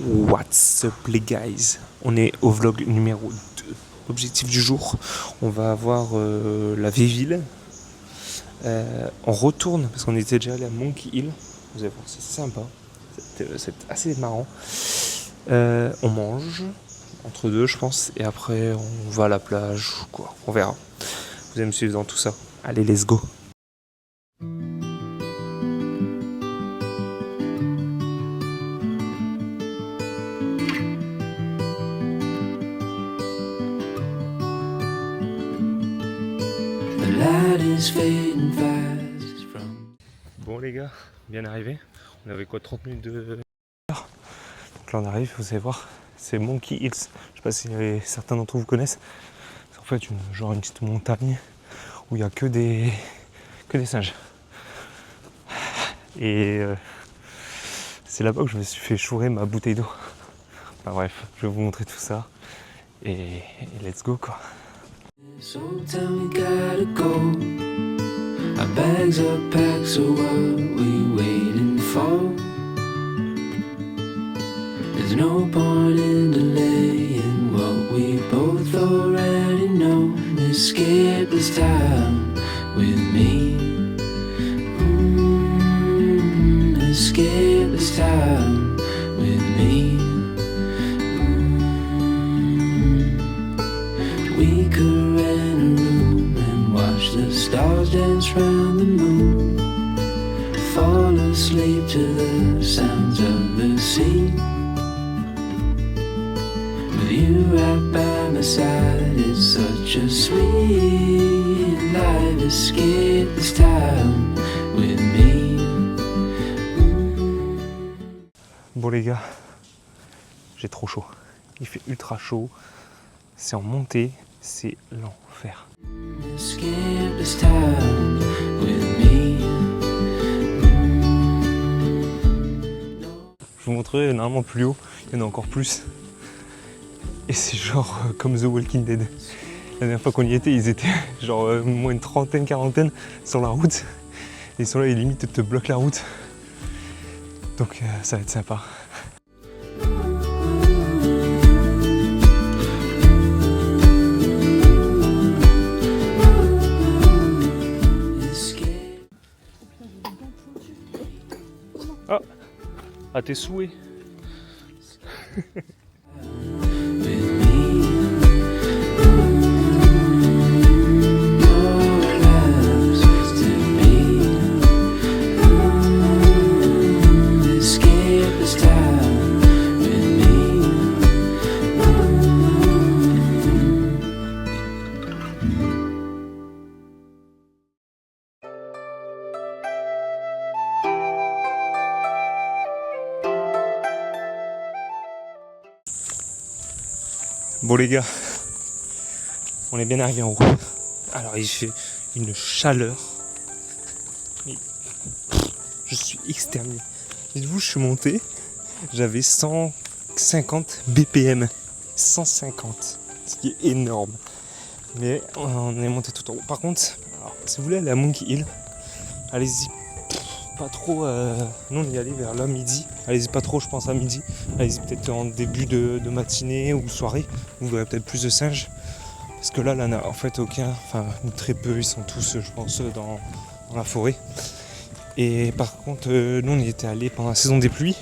What's up les guys? On est au vlog numéro 2. L'objectif du jour, on va avoir la vieille ville. On retourne parce qu'on était déjà allé à Monkey Hill. Vous allez voir, c'est sympa. C'est assez marrant. On mange entre deux, je pense, et après on va à la plage ou quoi. On verra. Vous allez me suivre dans tout ça. Allez, let's go. Bon les gars, bien arrivé. On avait quoi, 30 minutes de... Donc là on arrive, vous allez voir, c'est Monkey Hills. Je sais pas si certains d'entre vous connaissent. C'est en fait une petite montagne où il n'y a que des singes. Et c'est là-bas que je me suis fait chourer ma bouteille d'eau. Enfin bref, je vais vous montrer tout ça. Et let's go quoi. So tell me gotta go. Our bags are packed, so what we waiting for? There's no point in delaying what we both already know. Escape this time with me. Escape this time with me. We could rent a room and watch the stars dance round the moon. Fall asleep to the sounds of the sea. With you right by my side, it's such a sweet life. Escape this time with me. Bon les gars, j'ai trop chaud. Il fait ultra chaud. C'est en montée, c'est l'enfer. Escape this time with me. Je vous montrerai normalement plus haut, il y en a encore plus. Et c'est genre comme The Walking Dead. La dernière fois qu'on y était, ils étaient genre moins une trentaine, quarantaine sur la route. Et ils sont là, ils limite te bloquent la route. Donc ça va être sympa. Ah, à tes souhaits. Bon les gars, on est bien arrivé en haut. Alors il fait une chaleur. Mais je suis exterminé. Dites-vous, je suis monté, j'avais 150 BPM. 150, ce qui est énorme. Mais on est monté tout en haut. Par contre, alors, si vous voulez aller à Monkey Hill, allez-y. Pas trop, nous on y allait vers là midi, allez-y pas trop je pense à midi, allez-y peut-être en début de matinée ou soirée, vous verrez peut-être plus de singes, parce que là il n'y en a en fait aucun, enfin très peu, ils sont tous je pense dans la forêt. Et par contre nous on y était allés pendant la saison des pluies,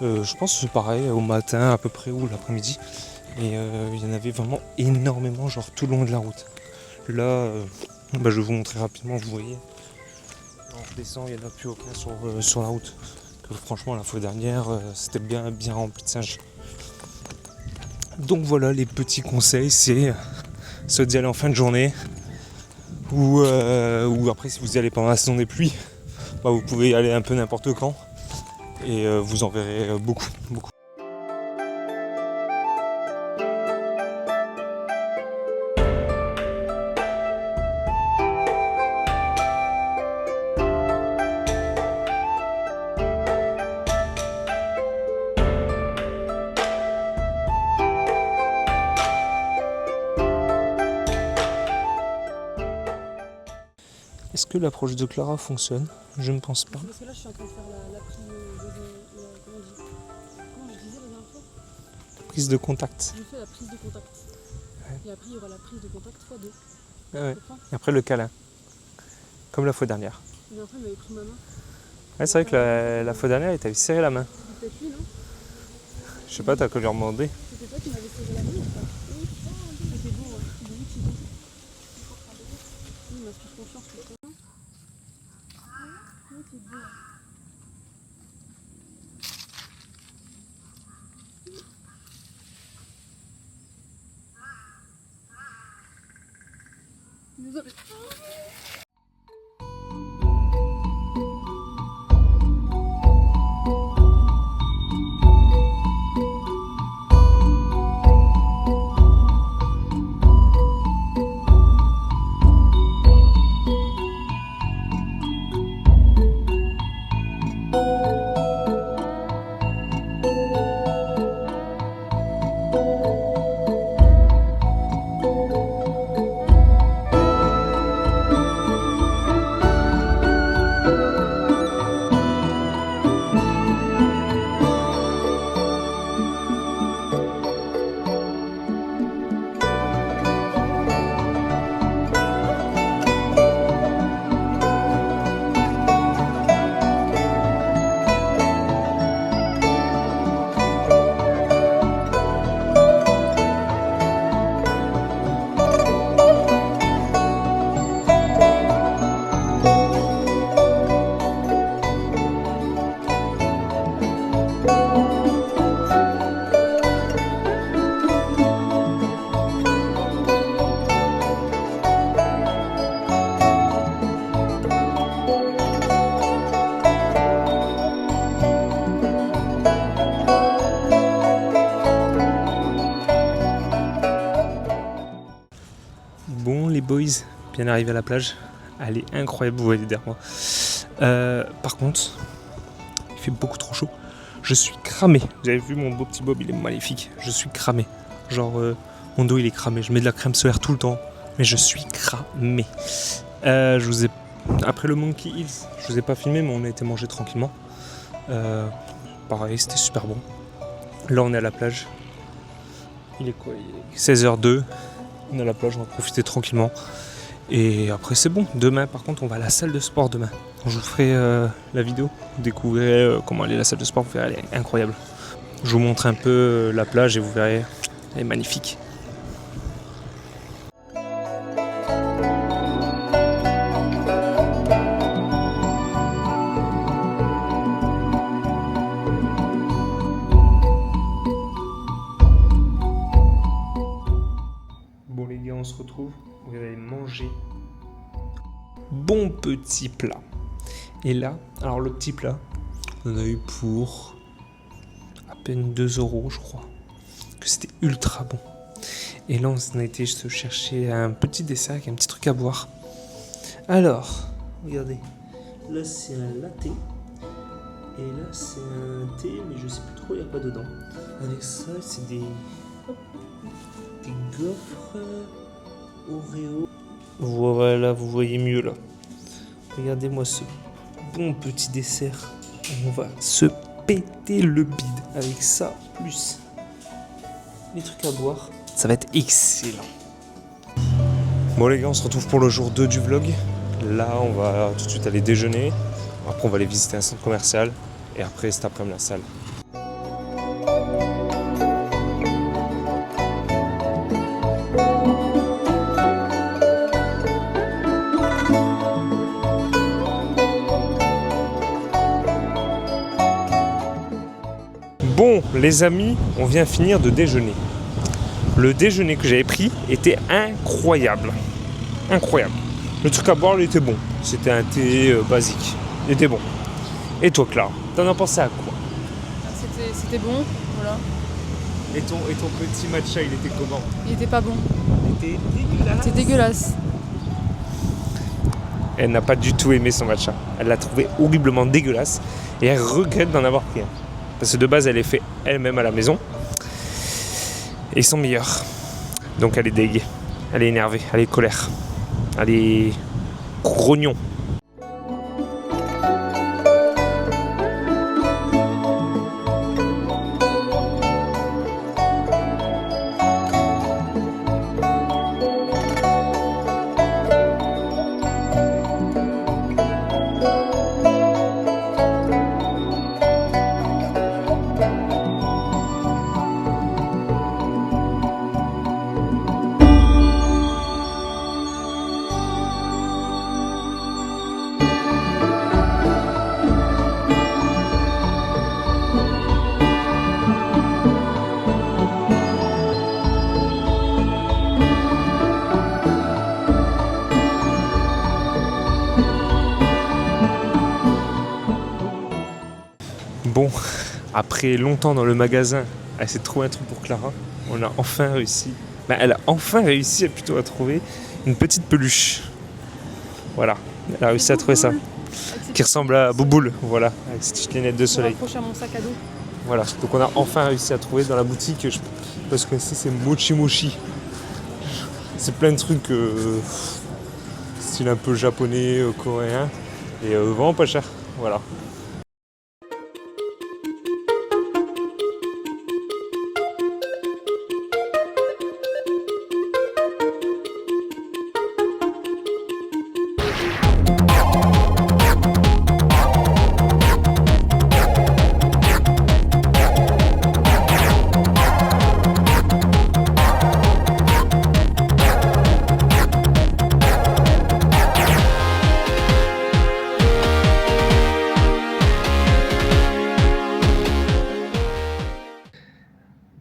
je pense que c'est pareil au matin à peu près ou l'après-midi, et il y en avait vraiment énormément genre tout le long de la route. Là je vais vous montrer rapidement, vous voyez. Je descends, il n'y en a plus aucun sur la route. Que, franchement, la fois dernière, c'était bien rempli de singes. Donc voilà, les petits conseils, c'est soit d'y aller en fin de journée, ou après, si vous y allez pendant la saison des pluies, bah, vous pouvez y aller un peu n'importe quand, et vous en verrez beaucoup. Est-ce que l'approche de Clara fonctionne? Je ne pense pas. Parce que là, je suis en train de faire la comment on dit? Comment je disais? prise de contact. Je fais la prise de contact. Et après, il y aura la prise de contact x2. Ah ouais. Et après le câlin. Comme la fois dernière. Mais après, il m'avait pris ma main. Ouais, c'est vrai que la fois dernière, il t'avait serré la main. C'était peut-être lui, non? Je sais pas, t'as qu'à lui demander. C'était toi qui m'avais serré la main ou pas? Oui, c'était beau, ouais. C'est lui qui dit. Il m'inspire confiance, c'est ça. Oui, c'est beau. Désolé. Bon les boys, bien arrivé à la plage. Elle est incroyable, vous voyez derrière moi. Par contre, il fait beaucoup trop chaud. Je suis cramé. Vous avez vu mon beau petit bob, il est magnifique. Je suis cramé. Genre, mon dos il est cramé. Je mets de la crème solaire tout le temps. Mais je suis cramé. Je vous ai... Après le Monkey Hills, je vous ai pas filmé, mais on a été manger tranquillement. Pareil, c'était super bon. Là, on est à la plage. Il est quoi? Il est 16h02. On est à la plage, on va profiter tranquillement. Et après, c'est bon. Demain, par contre, on va à la salle de sport demain. Je vous ferai la vidéo. Vous découvrirez comment aller à la salle de sport. Vous verrez, elle est incroyable. Je vous montre un peu la plage et vous verrez, elle est magnifique. Bon les gars, on se retrouve. On va aller manger. Bon petit plat. Et là, alors le petit plat, on en a eu pour à peine 2 €, je crois. Que c'était ultra bon. Et là, on a été se chercher un petit dessert avec un petit truc à boire. Alors, regardez. Là, c'est un latte. Et là, c'est un thé, mais je sais plus trop, il n'y a pas dedans. Avec ça, c'est des gaufres Oreo. Voilà, vous voyez mieux là. Regardez-moi ce bon petit dessert. On va se péter le bide avec ça, plus les trucs à boire. Ça va être excellent. Bon les gars, on se retrouve pour le jour 2 du vlog. Là, on va tout de suite aller déjeuner. Après, on va aller visiter un centre commercial. Et après, cet après-midi, la salle. Bon, les amis, on vient finir de déjeuner. Le déjeuner que j'avais pris était incroyable. Incroyable. Le truc à boire, il était bon. C'était un thé basique. Il était bon. Et toi, Clara, t'en as pensé à quoi? C'était bon, voilà. Et ton petit matcha, il était comment? Il était pas bon. Il était dégueulasse. C'était dégueulasse. Elle n'a pas du tout aimé son matcha. Elle l'a trouvé horriblement dégueulasse. Et elle regrette d'en avoir pris un. Parce que de base, elle est fait elle-même à la maison. Et ils sont meilleurs. Donc elle est dégueu. Elle est énervée. Elle est colère. Elle est grognon. Après longtemps dans le magasin, à essayer de trouver un truc pour Clara, on a enfin réussi. Elle a enfin réussi plutôt à trouver une petite peluche. Voilà, elle a réussi à trouver ça. Qui ressemble à Bouboule, voilà, avec ses petites lunettes de soleil. Accroché à mon sac à dos. Voilà, donc on a enfin réussi à trouver dans la boutique, parce que ici c'est Mochi Mochi. C'est plein de trucs style un peu japonais, coréen, et vraiment pas cher, voilà.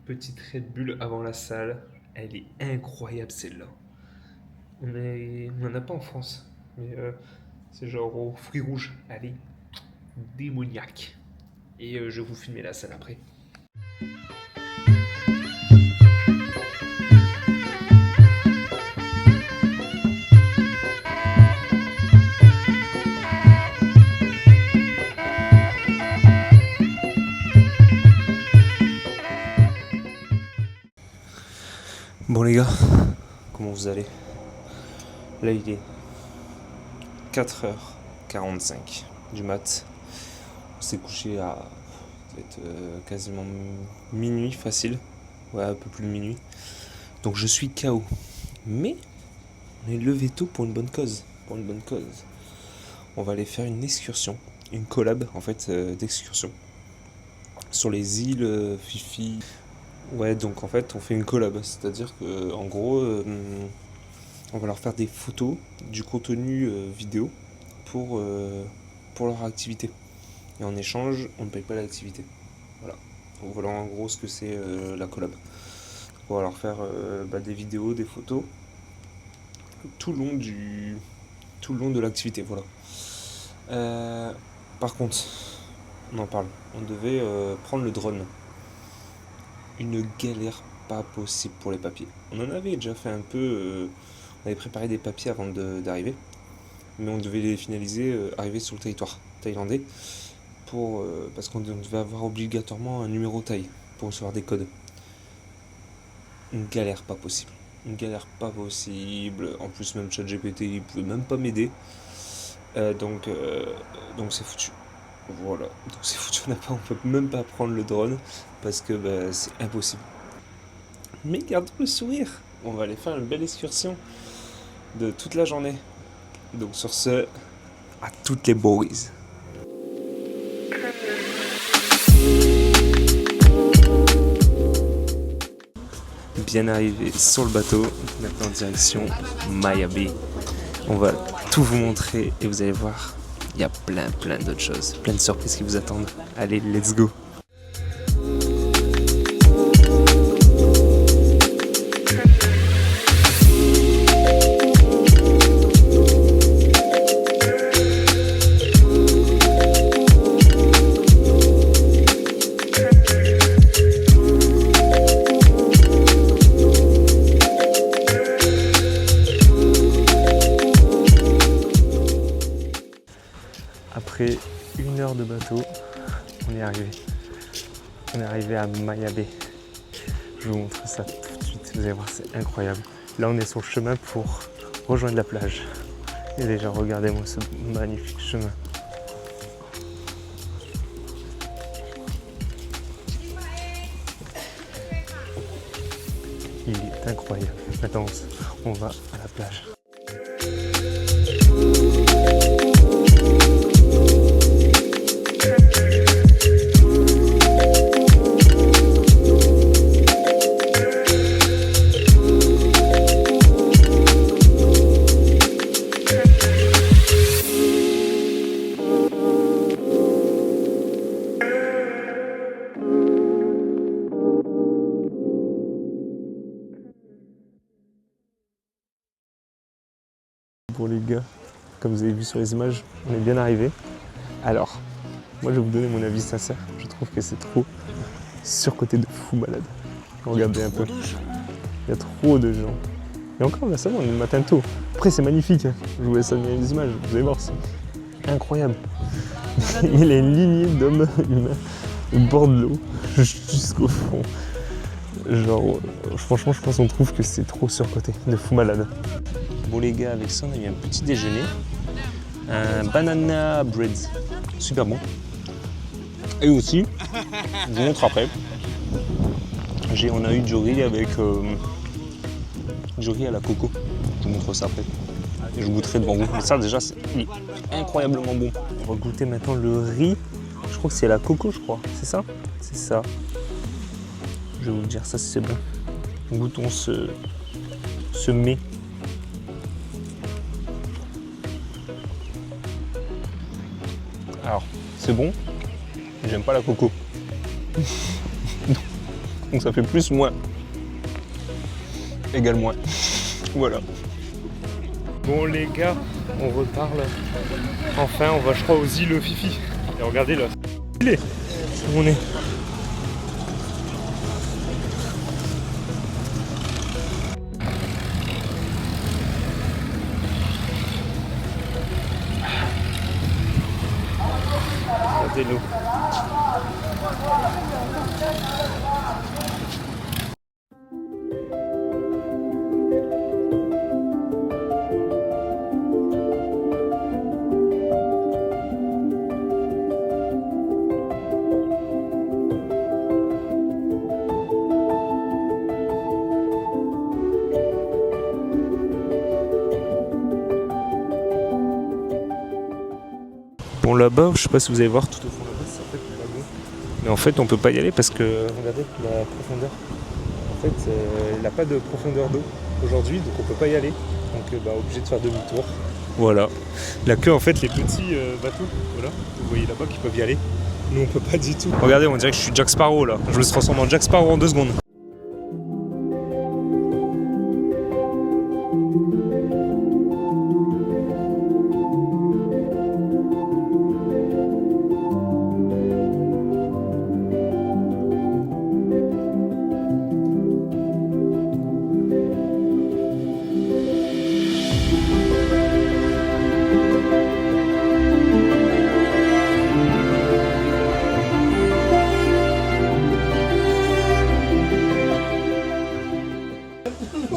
Petite Red Bull avant la salle, elle est incroyable celle-là. On n'en a pas en France, mais c'est genre aux fruits rouges, elle est démoniaque. Et je vais vous filmer la salle après. Bon les gars, comment vous allez? Là il est 4h45 du mat. On s'est couché à peut-être quasiment minuit facile. Ouais, un peu plus de minuit. Donc je suis KO. Mais on est levé tôt pour une bonne cause. Pour une bonne cause. On va aller faire une excursion. Une collab en fait d'excursion. Sur les îles Fifi. Ouais, donc en fait on fait une collab, c'est-à-dire que en gros on va leur faire des photos, du contenu vidéo pour leur activité. Et en échange, on ne paye pas l'activité. Voilà. Donc voilà en gros ce que c'est la collab. On va leur faire des vidéos, des photos tout le long de l'activité. Voilà. Par contre, on en parle. On devait prendre le drone. Une galère pas possible pour les papiers. On en avait déjà fait un peu, on avait préparé des papiers avant d'arriver, mais on devait les finaliser, arriver sur le territoire thaïlandais, parce qu'on devait avoir obligatoirement un numéro thaï pour recevoir des codes. Une galère pas possible. Une galère pas possible. En plus, même ChatGPT, il pouvait même pas m'aider. Donc c'est foutu. Voilà, donc c'est foutu, on peut même pas prendre le drone parce que c'est impossible. Mais gardons le sourire, on va aller faire une belle excursion de toute la journée. Donc sur ce, à toutes les boys. Bien arrivé sur le bateau, maintenant en direction Maya Bay. On va tout vous montrer et vous allez voir. Il y a plein d'autres choses, plein de surprises qui vous attendent. Allez, let's go! Après 1 heure de bateau, on est arrivé. On est arrivé à Maya Bay. Je vais vous montrer ça tout de suite, vous allez voir, c'est incroyable. Là, on est sur le chemin pour rejoindre la plage. Et déjà, regardez-moi ce magnifique chemin. Il est incroyable. Maintenant, on va à la plage. Pour les gars, comme vous avez vu sur les images, on est bien arrivé. Alors, Moi, je vais vous donner mon avis sincère. Je trouve que c'est trop surcoté de fou malade. Regardez un peu. Il y a trop de gens. Et encore là, ça va, on est le matin tôt. Après, c'est magnifique. Je vous laisse admirer les images. Vous allez voir, c'est incroyable. Il y a une lignée d'hommes humains au bord de l'eau jusqu'au fond. Genre, franchement, je pense qu'on trouve que c'est trop surcoté, de fou malade. Bon les gars, avec ça, on a eu un petit déjeuner. Un banana bread. Super bon. Et aussi, je vous montre après. On a eu du riz avec du riz à la coco. Je vous montre ça après. Et je goûterai devant vous. Mais ça déjà, c'est incroyablement bon. On va goûter maintenant le riz. Je crois que c'est à la coco, je crois. C'est ça? C'est ça. Je vais vous dire, ça c'est bon. Goûtons ce mets. Alors, c'est bon. J'aime pas la coco. Donc ça fait plus moins. Égale moins. Voilà. Bon les gars, on reparle. Enfin, on va je crois aux îles Fifi. Et regardez là. Il est. Où on est. Regardez l'eau. Bon là-bas, je sais pas si vous allez voir tout au fond là-bas, c'est en fait le lagon. Mais en fait on peut pas y aller parce que regardez la profondeur. En fait il n'a pas de profondeur d'eau aujourd'hui, donc on peut pas y aller. Donc obligé de faire demi-tour. Voilà. La queue en fait les petits bateaux, voilà, vous voyez là-bas qui peuvent y aller. Nous on peut pas du tout. Regardez, on dirait que je suis Jack Sparrow là. Je me transforme en Jack Sparrow en 2 secondes.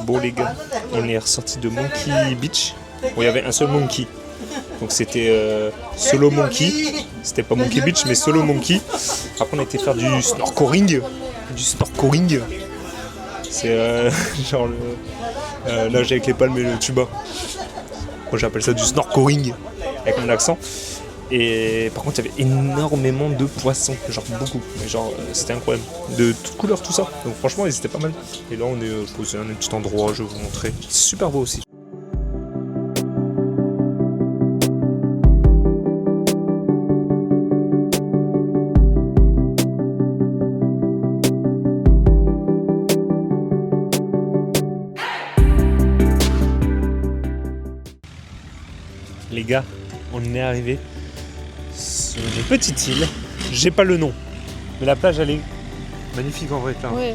Bon les gars, on est ressorti de Monkey Beach. Bon, il y avait un seul monkey. Donc c'était solo monkey. C'était pas Monkey Beach mais solo monkey. Après on a été faire du snorkeling. C'est genre nager avec les palmes et le tuba. Moi j'appelle ça du snorkeling avec mon accent. Et par contre il y avait énormément de poissons, genre beaucoup, mais genre c'était incroyable, de toutes couleurs tout ça, donc franchement ils étaient pas mal. Et là on est posé à un petit endroit, je vais vous montrer, c'est super beau aussi. Les gars, on est arrivé sur une petite île, j'ai pas le nom, mais la plage elle est magnifique en vrai. Ouais.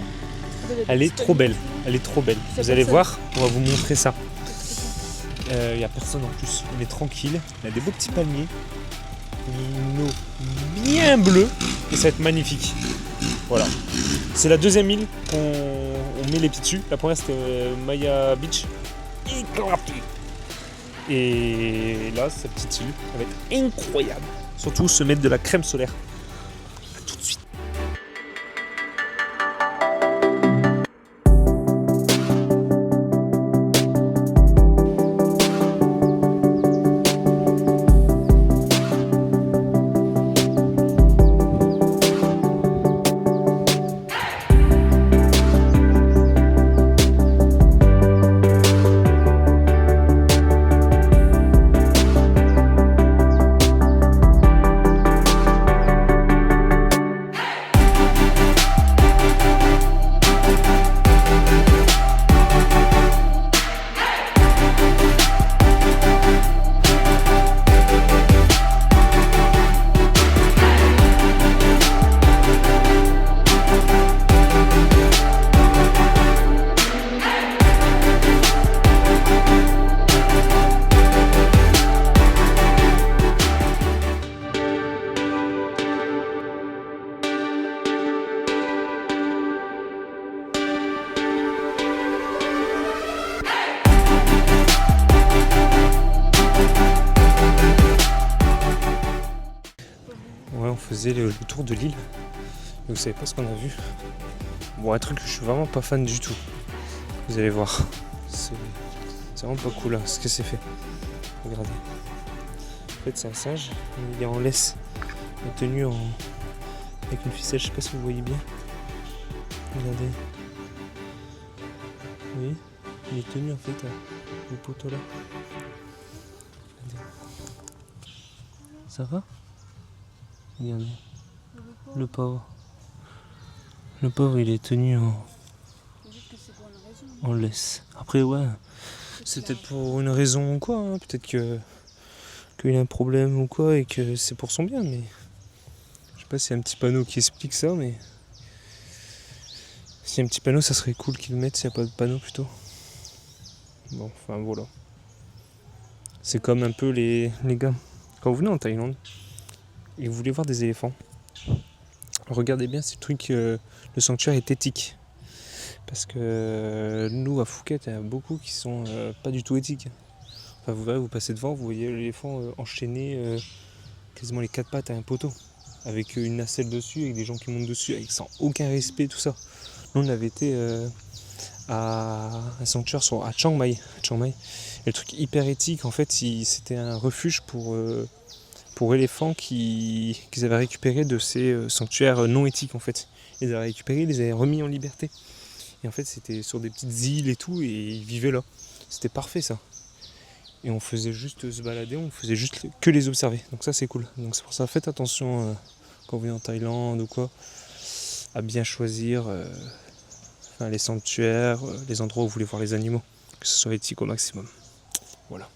Elle est trop belle, elle est trop belle. Vous allez voir, on va vous montrer ça. Il n'y a personne en plus, on est tranquille, il y a des beaux petits palmiers, une eau bien bleue et ça va être magnifique. Voilà. C'est la deuxième île qu'on met les pieds dessus. La première c'était Maya Beach. Et là, cette petite île, elle va être incroyable. Surtout se mettre de la crème solaire. A tout de suite. faisait le tour de l'île. Et vous savez pas ce qu'on a vu. Bon, un truc que je suis vraiment pas fan du tout. Vous allez voir. C'est vraiment pas cool, hein, ce que c'est fait. Regardez. En fait, c'est un singe. Il est en laisse. Il est tenu avec une ficelle. Je sais pas si vous voyez bien. Regardez. Oui. Il est tenu en fait au poteau là. Regardez. Ça va? Regardez. Le pauvre. Le pauvre, il est tenu en laisse. Après, ouais, c'est peut-être pour une raison ou quoi. Hein. Peut-être qu'il a un problème ou quoi et que c'est pour son bien. Mais je sais pas s'il y a un petit panneau qui explique ça. Mais s'il y a un petit panneau, ça serait cool qu'ils le mettent s'il n'y a pas de panneau plutôt. Bon, enfin voilà. C'est comme un peu les gars. Quand vous venez en Thaïlande et vous voulez voir des éléphants, regardez bien si le truc, le sanctuaire est éthique. Parce que nous à Phuket, il y en a beaucoup qui sont pas du tout éthiques. Enfin, vous passez devant, vous voyez l'éléphant enchaîné quasiment les 4 pattes à un poteau. Avec une nacelle dessus, avec des gens qui montent dessus, avec sans aucun respect, tout ça. Nous on avait été à un sanctuaire à Chiang Mai. Et le truc hyper éthique, en fait, c'était un refuge pour éléphants qu'ils avaient récupéré de ces sanctuaires non éthiques en fait. Ils les avaient récupérés, ils les avaient remis en liberté. Et en fait c'était sur des petites îles et tout, et ils vivaient là. C'était parfait ça. Et on faisait juste se balader, on faisait juste que les observer. Donc ça c'est cool. Donc c'est pour ça, faites attention quand vous venez en Thaïlande ou quoi, à bien choisir les sanctuaires, les endroits où vous voulez voir les animaux. Que ce soit éthique au maximum. Voilà.